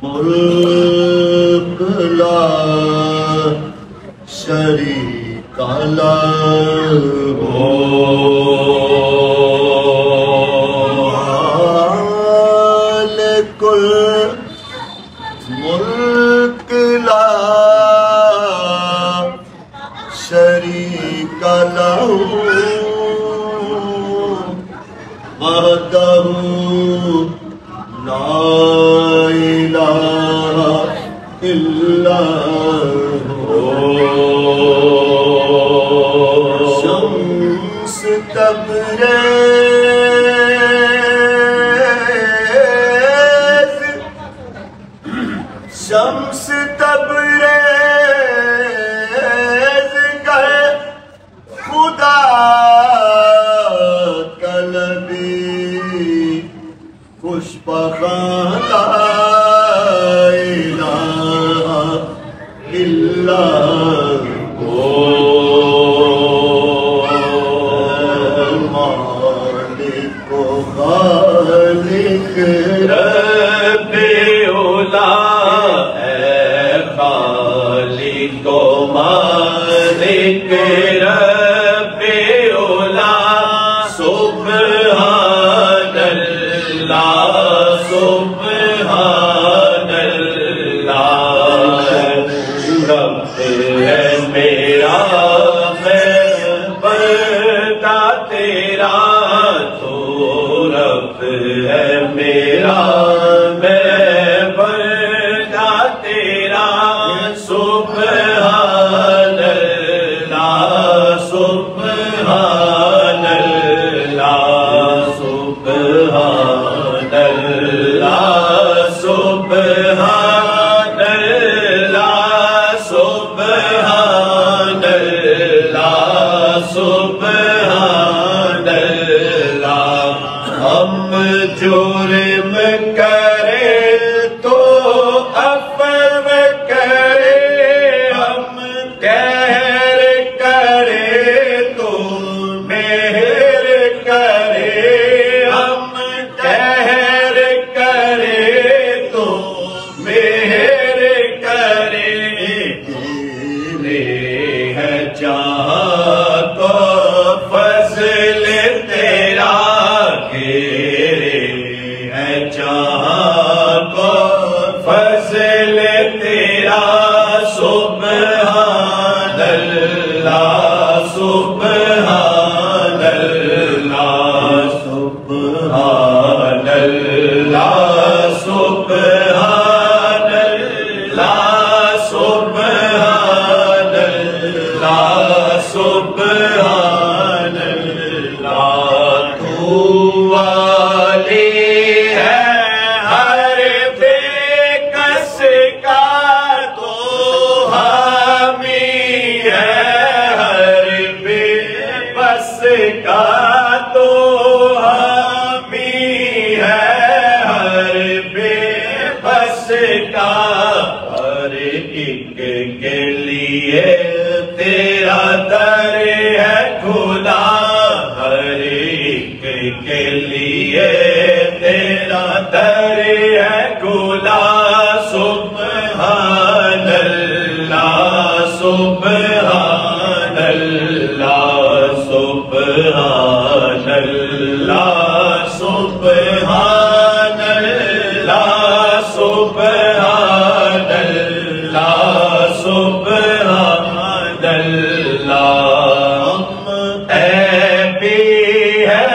ملک لا شریک لہ مالک الملک لا شریک لہ وحدہ لا الہ الا شمس تبریز شمس تبریز گئے خدا طلبی خوش بخان لا الہ الا مالک و خالق رب اولا ہے خالق و مالک رب اولا سبحان اللہ سبحان اللہ رب ہے میرا میں بندہ تیرا تو رب ہے میرا میں بندہ تیرا سبحان اللہ سبحان اللہ سبحان اللہ سبحان اللہ سبحان اللہ سبحان اللہ ہم جرم کرے تو عفو کرے ہم قہر کرے تو مہر کرے ہم قہر کرے تو مہر کرے تیرے ہے جہاں کو فضل تیرا گھیرے ہے جہاں کو فضل تیرا سبحان اللہ سبحان اللہ سبحان اللہ سبحان اللہ سبحان اللہ سبحان اللہ تو والی ہے ہر بے کس کا تو حامی ہے ہر بے بس کا تو حامی ہے ہر بے بس کا ہر ایک کے لیے تیرا در ہے کھلا ہر ایک کے لیے تیرا در ہے کھلا سبحان اللہ سبحان اللہ سبحان اللہ سبحان اللہ سبحان اللہ سبحان اللہ عیبی ہے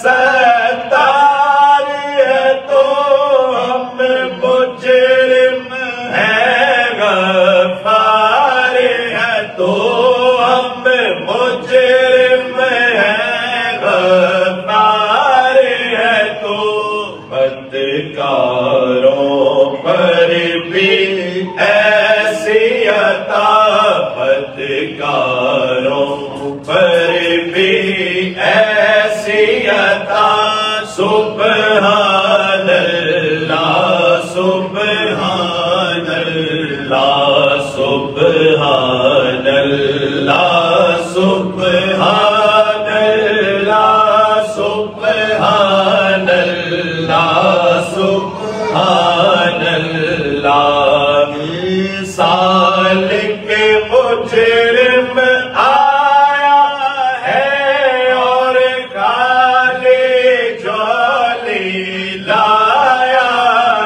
ستار ہے تو ہم مجرم ہیں غفار ہے تو ہم مجرم ہیں غفار ہے تو بدکاروں پر بھی ایسی عطا بدکاروں پر بھی ایسی عطا سبحان اللہ سبحان اللہ سبحان اللہ سبحان اللہ سبحان اللہ سبحان سبحان اللہ سال کے مجرم آیا ہے اور کالی جولی لایا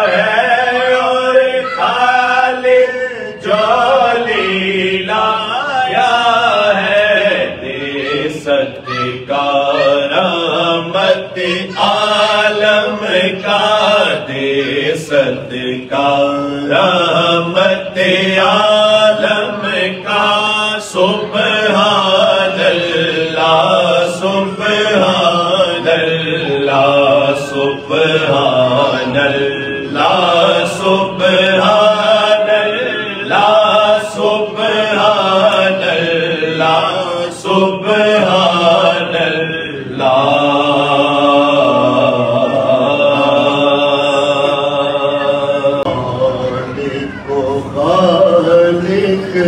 ہے اور کالی جولی لایا ہے دے صدقہ رحمت عالم کا دے صدقہ رحمت عالم کا سبحان اللہ سبحان اللہ سبحان اللہ سبحان اللہ سبحان اللہ سبحان اللہ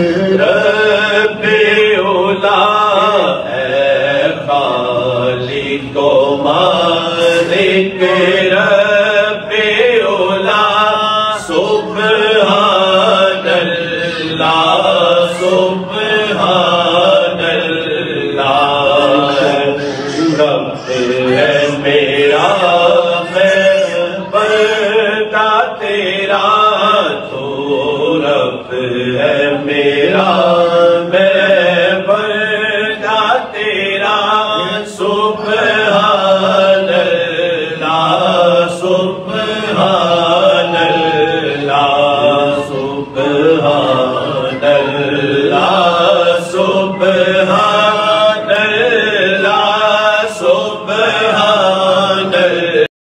رب اولا اے خالق و مالک رب اولا سبحان اللہ سبحان اللہ رب ہے میرا میں بڑا تیرا تو رب ہے میرا